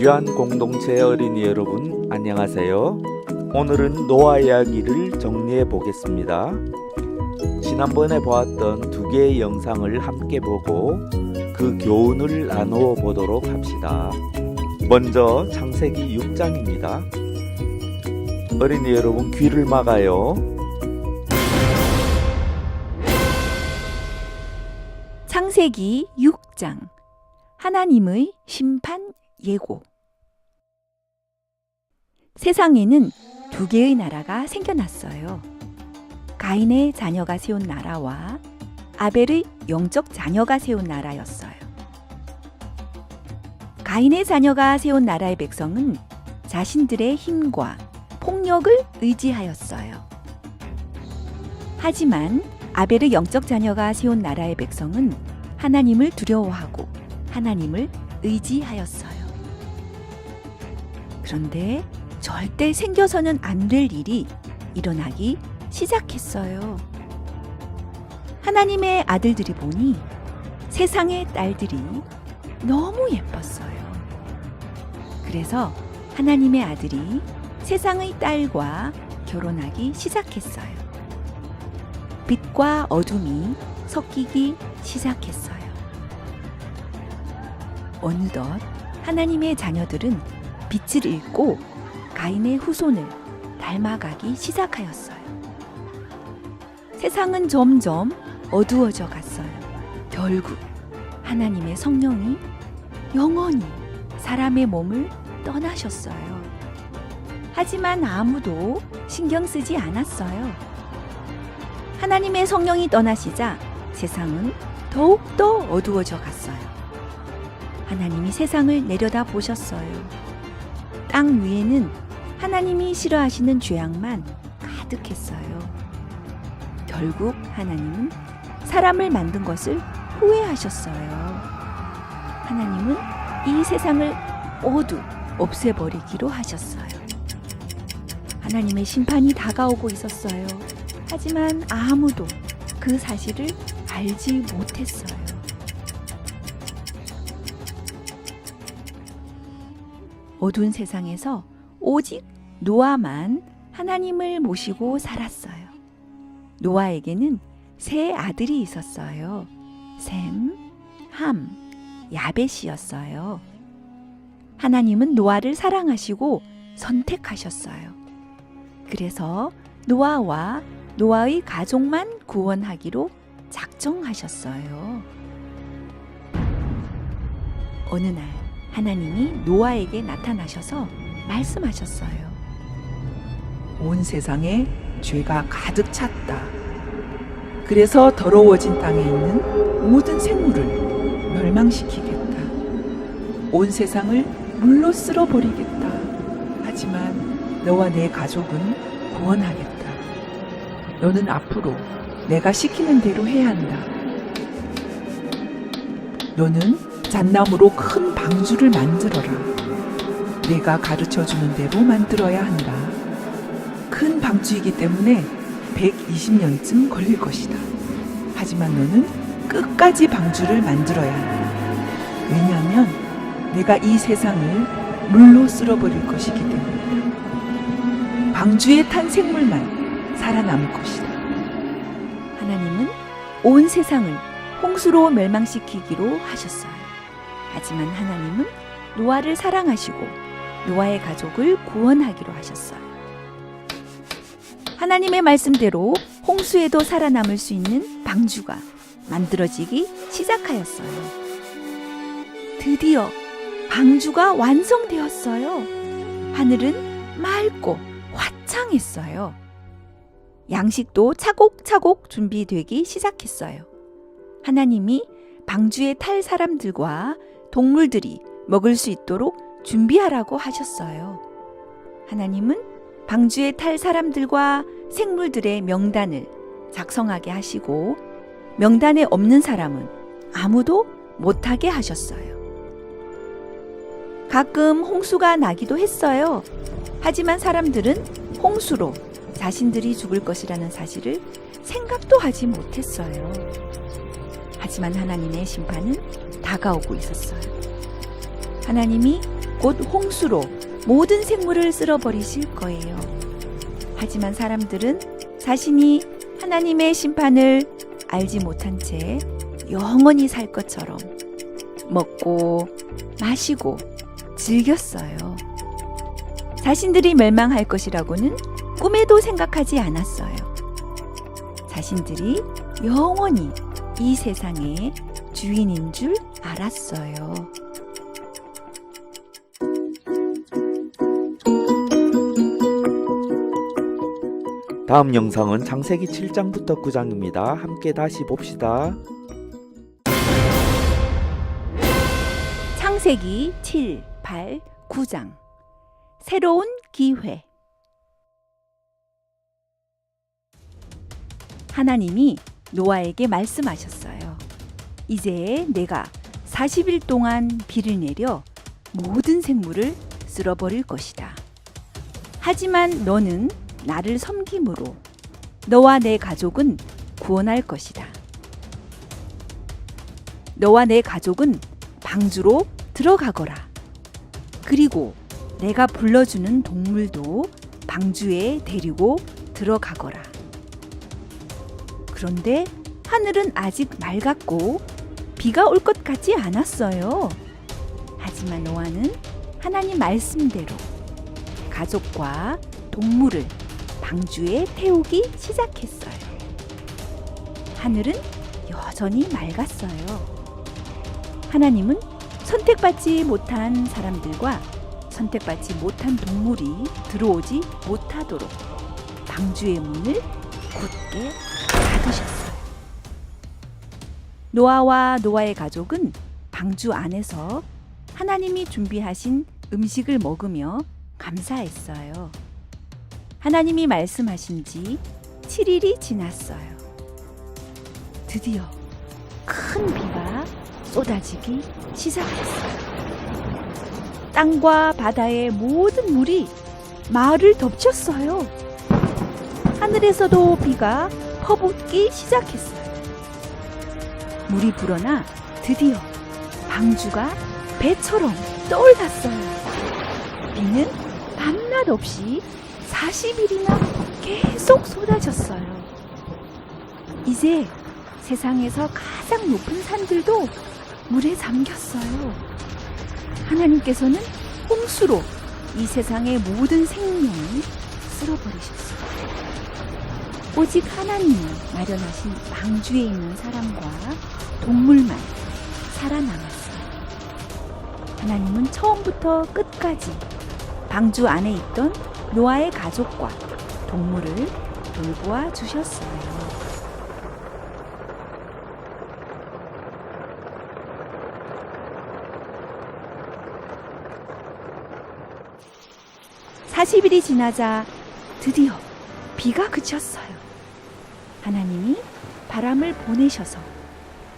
귀한 공동체 어린이 여러분, 안녕하세요. 오늘은 노아 이야기를 정리해 보겠습니다. 지난번에 보았던 두 개의 영상을 함께 보고 그 교훈을 나누어 보도록 합시다. 먼저 창세기 6장입니다. 어린이 여러분, 귀를 막아요. 창세기 6장 하나님의 심판 예고. 세상에는 두 개의 나라가 생겨났어요. 가인의 자녀가 세운 나라와 아벨의 영적 자녀가 세운 나라였어요. 가인의 자녀가 세운 나라의 백성은 자신들의 힘과 폭력을 의지하였어요. 하지만 아벨의 영적 자녀가 세운 나라의 백성은 하나님을 두려워하고 하나님을 의지하였어요. 그런데 절대 생겨서는 안 될 일이 일어나기 시작했어요. 하나님의 아들들이 보니 세상의 딸들이 너무 예뻤어요. 그래서 하나님의 아들이 세상의 딸과 결혼하기 시작했어요. 빛과 어둠이 섞이기 시작했어요. 어느덧 하나님의 자녀들은 빛을 잃고 가인의 후손을 닮아가기 시작하였어요. 세상은 점점 어두워져 갔어요. 결국 하나님의 성령이 영원히 사람의 몸을 떠나셨어요. 하지만 아무도 신경 쓰지 않았어요. 하나님의 성령이 떠나시자 세상은 더욱더 어두워져 갔어요. 하나님이 세상을 내려다 보셨어요. 땅 위에는 하나님이 싫어하시는 죄악만 가득했어요. 결국 하나님은 사람을 만든 것을 후회하셨어요. 하나님은 이 세상을 모두 없애버리기로 하셨어요. 하나님의 심판이 다가오고 있었어요. 하지만 아무도 그 사실을 알지 못했어요. 어두운 세상에서 오직 노아만 하나님을 모시고 살았어요. 노아에게는 세 아들이 있었어요. 셈, 함, 야벳이었어요. 하나님은 노아를 사랑하시고 선택하셨어요. 그래서 노아와 노아의 가족만 구원하기로 작정하셨어요. 어느 날 하나님이 노아에게 나타나셔서 말씀하셨어요. 온 세상에 죄가 가득 찼다. 그래서 더러워진 땅에 있는 모든 생물을 멸망시키겠다. 온 세상을 물로 쓸어버리겠다. 하지만 너와 내 가족은 구원하겠다. 너는 앞으로 내가 시키는 대로 해야 한다. 너는 잣나무로 큰 방주를 만들어라. 내가 가르쳐주는 대로 만들어야 한다. 큰 방주이기 때문에 120년쯤 걸릴 것이다. 하지만 너는 끝까지 방주를 만들어야 한다. 왜냐하면 내가 이 세상을 물로 쓸어버릴 것이기 때문이다. 방주에 탄 생물만 살아남을 것이다. 하나님은 온 세상을 홍수로 멸망시키기로 하셨어요. 하지만 하나님은 노아를 사랑하시고 노아의 가족을 구원하기로 하셨어요. 하나님의 말씀대로 홍수에도 살아남을 수 있는 방주가 만들어지기 시작하였어요. 드디어 방주가 완성되었어요. 하늘은 맑고 화창했어요. 양식도 차곡차곡 준비되기 시작했어요. 하나님이 방주에 탈 사람들과 동물들이 먹을 수 있도록 준비하라고 하셨어요. 하나님은 방주에 탈 사람들과 생물들의 명단을 작성하게 하시고 명단에 없는 사람은 아무도 못하게 하셨어요. 가끔 홍수가 나기도 했어요. 하지만 사람들은 홍수로 자신들이 죽을 것이라는 사실을 생각도 하지 못했어요. 하지만 하나님의 심판은 다가오고 있었어요. 하나님이 곧 홍수로 모든 생물을 쓸어버리실 거예요. 하지만 사람들은 자신이 하나님의 심판을 알지 못한 채 영원히 살 것처럼 먹고 마시고 즐겼어요. 자신들이 멸망할 것이라고는 꿈에도 생각하지 않았어요. 자신들이 영원히 이 세상의 주인인 줄 알았어요. 다음 영상은 창세기 7장부터 9장입니다. 함께 다시 봅시다. 창세기 7, 8, 9장 새로운 기회. 하나님이 노아에게 말씀하셨어요. 이제 내가 40일 동안 비를 내려 모든 생물을 쓸어버릴 것이다. 하지만 너는 나를 섬김으로 너와 내 가족은 구원할 것이다. 너와 내 가족은 방주로 들어가거라. 그리고 내가 불러주는 동물도 방주에 데리고 들어가거라. 그런데 하늘은 아직 맑았고 비가 올 것 같지 않았어요. 하지만 노아는 하나님 말씀대로 가족과 동물을 방주에 태우기 시작했어요. 하늘은 여전히 맑았어요. 하나님은 선택받지 못한 사람들과 선택받지 못한 동물이 들어오지 못하도록 방주의 문을 굳게 닫으셨어요. 노아와 노아의 가족은 방주 안에서 하나님이 준비하신 음식을 먹으며 감사했어요. 하나님이 말씀하신 지 7일이 지났어요. 드디어 큰 비가 쏟아지기 시작했어요. 땅과 바다의 모든 물이 마을을 덮쳤어요. 하늘에서도 비가 퍼붓기 시작했어요. 물이 불어나 드디어 방주가 배처럼 떠올랐어요. 비는 밤낮 없이 40일이나 계속 쏟아졌어요. 이제 세상에서 가장 높은 산들도 물에 잠겼어요. 하나님께서는 홍수로 이 세상의 모든 생명을 쓸어버리셨어요. 오직 하나님이 마련하신 방주에 있는 사람과 동물만 살아남았어요. 하나님은 처음부터 끝까지 방주 안에 있던 노아의 가족과 동물을 돌보아 주셨어요. (40일이) 지나자 드디어 비가 그쳤어요. 하나님이 바람을 보내셔서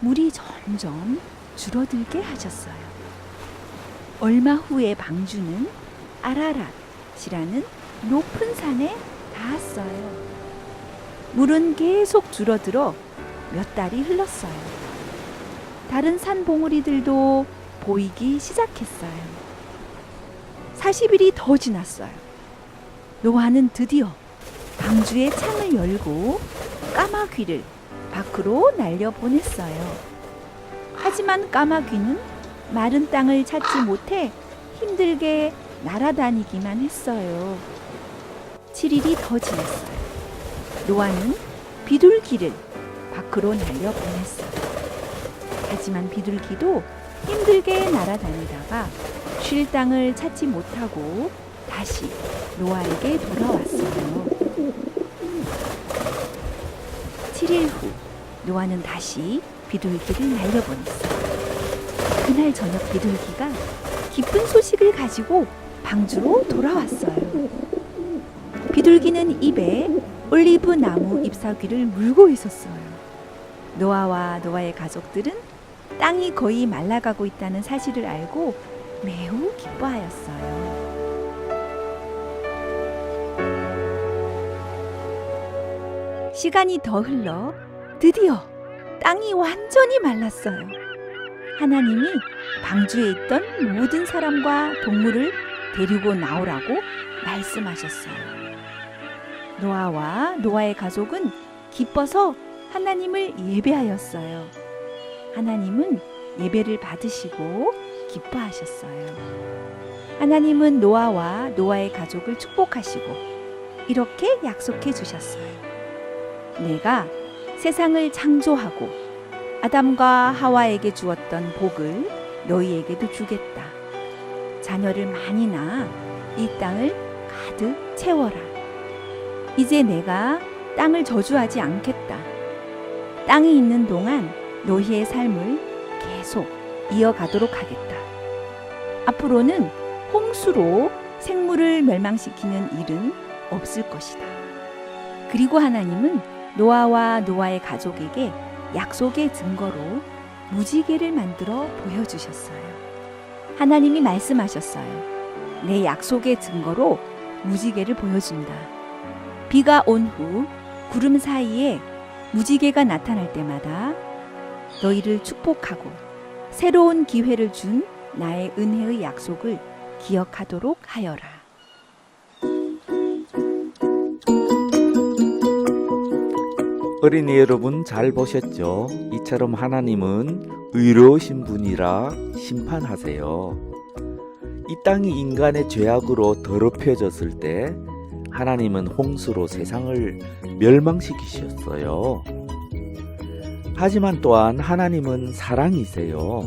물이 점점 줄어들게 하셨어요. 얼마 후에 방주는 아라랏이라는 높은 산에 닿았어요. 물은 계속 줄어들어 몇 달이 흘렀어요. 다른 산 봉우리들도 보이기 시작했어요. 40일이 더 지났어요. 노아는 드디어 방주의 창을 열고 까마귀를 밖으로 날려보냈어요. 하지만 까마귀는 마른 땅을 찾지 못해 힘들게 날아다니기만 했어요. 7일이 더 지났어요. 노아는 비둘기를 밖으로 날려보냈어요. 하지만 비둘기도 힘들게 날아다니다가 쉴 땅을 찾지 못하고 다시 노아에게 돌아왔어요. 7일 후 노아는 다시 비둘기를 날려보냈어요. 그날 저녁 비둘기가 기쁜 소식을 가지고 방주로 돌아왔어요. 비둘기는 입에 올리브 나무 잎사귀를 물고 있었어요. 노아와 노아의 가족들은 땅이 거의 말라가고 있다는 사실을 알고 매우 기뻐하였어요. 시간이 더 흘러 드디어 땅이 완전히 말랐어요. 하나님이 방주에 있던 모든 사람과 동물을 데리고 나오라고 말씀하셨어요. 노아와 노아의 가족은 기뻐서 하나님을 예배하였어요. 하나님은 예배를 받으시고 기뻐하셨어요. 하나님은 노아와 노아의 가족을 축복하시고 이렇게 약속해 주셨어요. 내가 세상을 창조하고 아담과 하와에게 주었던 복을 너희에게도 주겠다. 자녀를 많이 낳아 이 땅을 가득 채워라. 이제 내가 땅을 저주하지 않겠다. 땅이 있는 동안 너희의 삶을 계속 이어가도록 하겠다. 앞으로는 홍수로 생물을 멸망시키는 일은 없을 것이다. 그리고 하나님은 노아와 노아의 가족에게 약속의 증거로 무지개를 만들어 보여주셨어요. 하나님이 말씀하셨어요. 내 약속의 증거로 무지개를 보여준다. 비가 온 후 구름 사이에 무지개가 나타날 때마다 너희를 축복하고 새로운 기회를 준 나의 은혜의 약속을 기억하도록 하여라. 어린이 여러분 잘 보셨죠? 이처럼 하나님은 의로우신 분이라 심판하세요. 이 땅이 인간의 죄악으로 더럽혀졌을 때 하나님은 홍수로 세상을 멸망시키셨어요. 하지만 또한 하나님은 사랑이세요.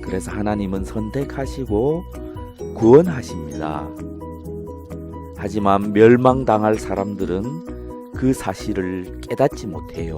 그래서 하나님은 선택하시고 구원하십니다. 하지만 멸망당할 사람들은 그 사실을 깨닫지 못해요.